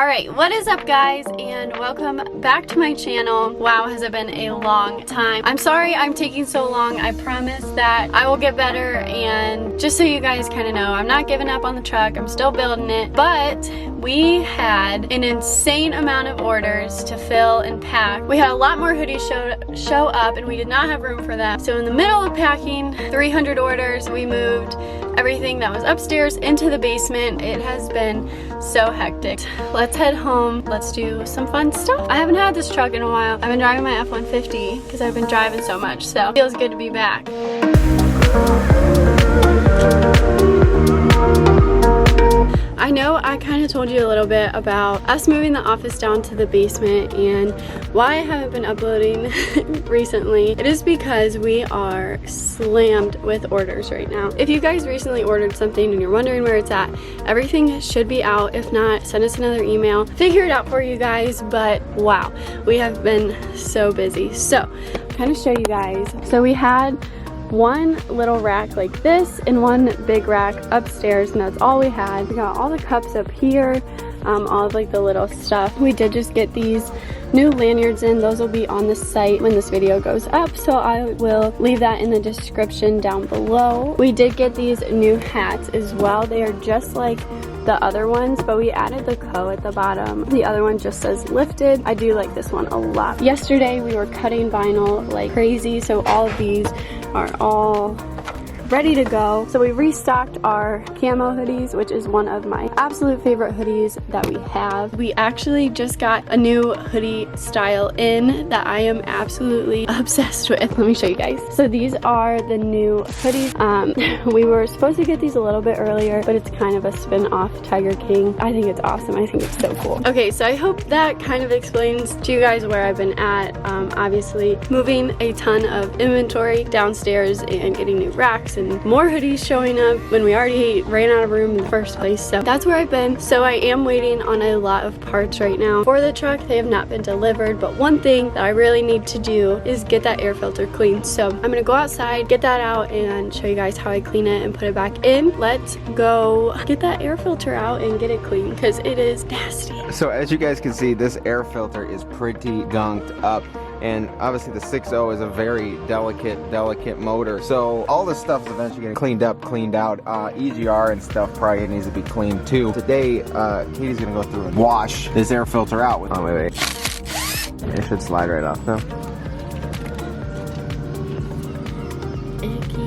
Alright, what is up guys, and welcome back to my channel. Wow, has it been a long time. I'm sorry I'm taking so long. I promise that I will get better, and just so you guys kind of know, I'm not giving up on the truck. I'm still building it, but we had an insane amount of orders to fill and pack. We had a lot more hoodies show up, and we did not have room for them. So in the middle of packing 300 orders, we moved everything that was upstairs into the basement. It has been so hectic. Let's head home. Let's do some fun stuff. I haven't had this truck in a while. I've been driving my F-150 because I've been driving so much, so it feels good to be back. I know I kind of told you a little bit about us moving the office down to the basement and why I haven't been uploading recently. It is because we are slammed with orders right now. If you guys recently ordered something and you're wondering where it's at, everything should be out. If not, send us another email. Figure it out for you guys, but wow, we have been so busy. So, I'll kind of show you guys. So we had one little rack like this and one big rack upstairs, and that's all we had. We got all the cups up here, all of like the little stuff. We did just get these new lanyards in. Those will be on the site when this video goes up, so I will leave that in the description down below. We did get these new hats as well. They are just like the other ones, but we added the co at the bottom. The other one just says lifted. I do like this one a lot. Yesterday we were cutting vinyl like crazy, so all of these are all ready to go. So we restocked our camo hoodies, which is one of my absolute favorite hoodies that we have. We actually just got a new hoodie style in that I am absolutely obsessed with. Let me show you guys. So these are the new hoodies. We were supposed to get these a little bit earlier, but it's kind of a spin-off Tiger King. I think it's awesome. I think it's so cool. Okay, so I hope that kind of explains to you guys where I've been at. Obviously moving a ton of inventory downstairs and getting new racks and more hoodies showing up when we already ran out of room in the first place. So that's where I've been. So I am waiting on a lot of parts right now for the truck. They have not been delivered, but one thing that I really need to do is get that air filter cleaned. So I'm gonna go outside, get that out, and show you guys how I clean it and put it back in. Let's go get that air filter out and get it clean because it is nasty. So as you guys can see, this air filter is pretty gunked up. And obviously the 6.0 is a very delicate motor. So all this stuff is eventually getting cleaned up, cleaned out. EGR and stuff probably needs to be cleaned too. Today, Katie's gonna go through and wash this air filter out. Oh, wait. It should slide right off though. Icky.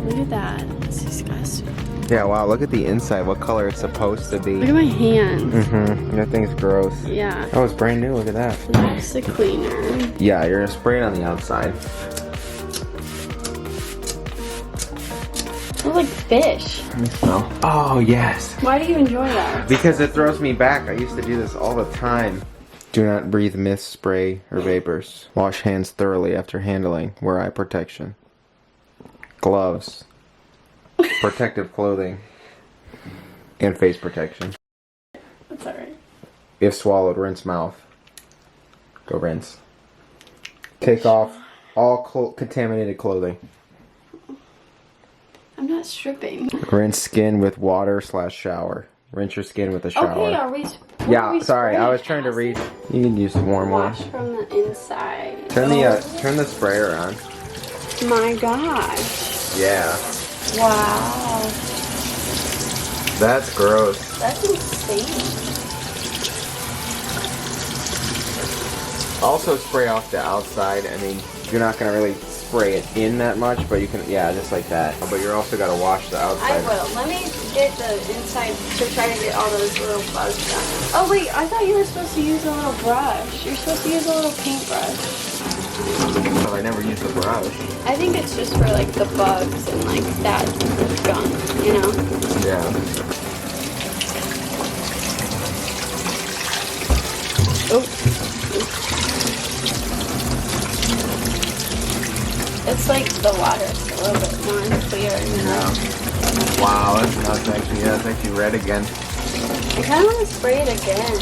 Look at that. It's disgusting. Yeah, wow, look at the inside, what color it's supposed to be. Look at my hands. That thing's gross. Yeah. Oh, it's brand new, look at that. That's the cleaner. Yeah, you're gonna spray it on the outside. It smells like fish. Let me smell. Oh, yes. Why do you enjoy that? Because it throws me back. I used to do this all the time. Do not breathe mist, spray, or vapors. Wash hands thoroughly after handling. Wear eye protection. Gloves. Protective clothing. And face protection. That's alright. If swallowed, rinse mouth. Go rinse. Take off all contaminated clothing. I'm not stripping. Rinse skin with water/shower. Rinse your skin with a shower. Okay, are we? Yeah, sorry, I was trying to read. You can use warm water. Wash from the inside. Turn the sprayer on. My gosh. Yeah. Wow. That's gross. That's insane. Also spray off the outside. I mean, you're not gonna really spray it in that much, but you can, yeah, just like that. But you're also gotta wash the outside. I will. Let me get the inside to try to get all those little bugs done. Oh wait, I thought you were supposed to use a little brush. You're supposed to use a little paintbrush. Well, I never use the brush. I think it's just for like the bugs and like that gunk, you know? Yeah. Oh. It's like the water's a little bit more clear, you know? Yeah. Wow, that's actually red again. I kind of want to spray it again.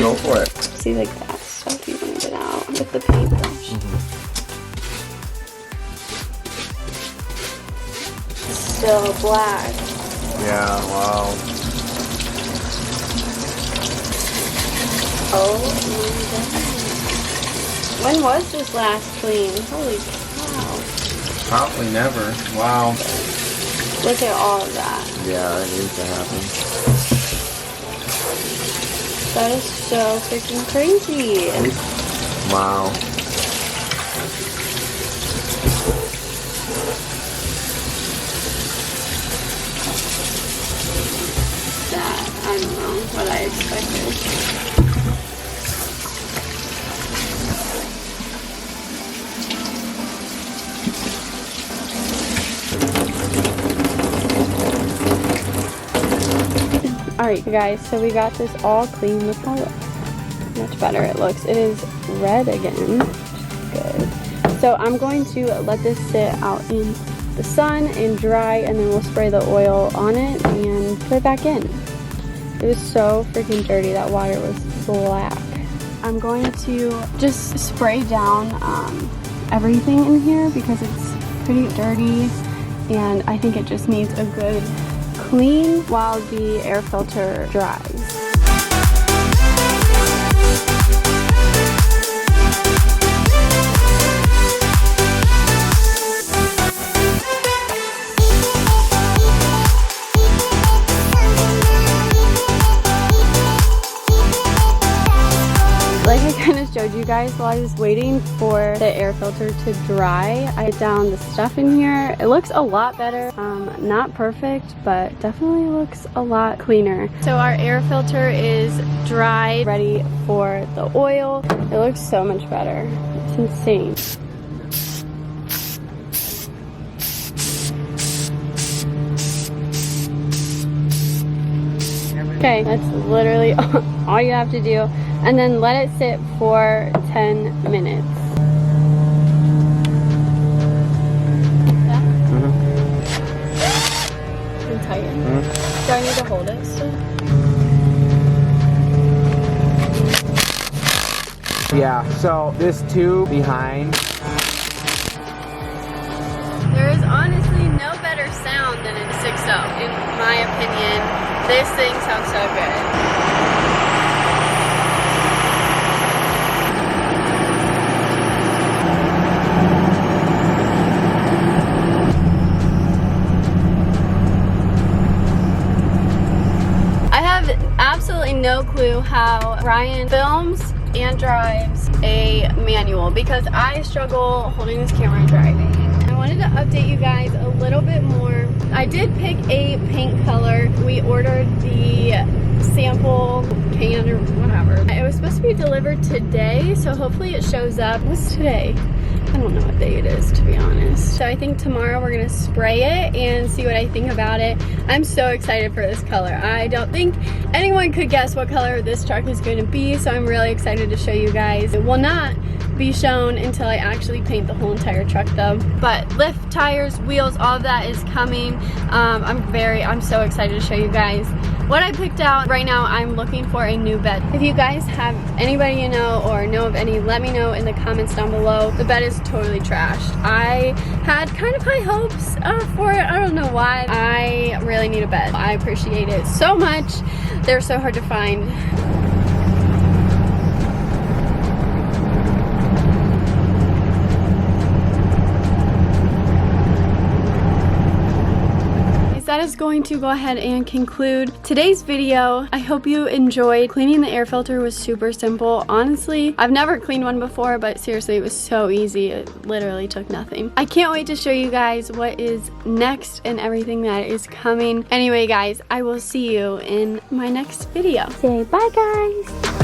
Go for it. See, like that stuff you want to get out with the paintbrush. Still black. Yeah, wow. Oh my god. When was this last clean? Holy cow. Probably never. Wow. Look at all of that. Yeah, it needs to happen. That is so freaking crazy. Wow. That, I don't know what I expected. Alright, you guys, so we got this all clean. Look how much better it looks. It is red again, which is good. So I'm going to let this sit out in the sun and dry, and then we'll spray the oil on it and put it back in. It was so freaking dirty. That water was black. I'm going to just spray down everything in here because it's pretty dirty, and I think it just needs a good clean while the air filter dries. Like I kind of showed you guys while I was waiting for the air filter to dry, I put down the stuff in here. It looks a lot better. Not perfect, but definitely looks a lot cleaner. So our air filter is dry, ready for the oil. It looks so much better. It's insane. Okay, that's literally all you have to do. And then let it sit for 10 minutes. Yeah? And tighten. Do I need to hold it still? Yeah, so this tube behind. There is honestly no better sound than a 6.0, in my opinion. This thing sounds so good. Absolutely no clue how Ryan films and drives a manual because I struggle holding this camera and driving. I wanted to update you guys a little bit more. I did pick a paint color. We ordered the sample can or whatever. It was supposed to be delivered today, so hopefully it shows up. What's today? I don't know what day it is, to be honest. So I think tomorrow we're gonna spray it and see what I think about it. I'm so excited for this color. I don't think anyone could guess what color this truck is gonna be, so I'm really excited to show you guys. It will not be shown until I actually paint the whole entire truck though. But lift, tires, wheels, all of that is coming. I'm so excited to show you guys what I picked out. Right now I'm looking for a new bed. If you guys have anybody you know or know of any, let me know in the comments down below. The bed is totally trashed. I had kind of high hopes for it. I don't know why. I really need a bed. I appreciate it so much. They're so hard to find. That is going to go ahead and conclude today's video. I hope you enjoyed. Cleaning the air filter was super simple. Honestly, I've never cleaned one before, but seriously, it was so easy. It literally took nothing. I can't wait to show you guys what is next and everything that is coming. Anyway, guys, I will see you in my next video. Say bye, guys.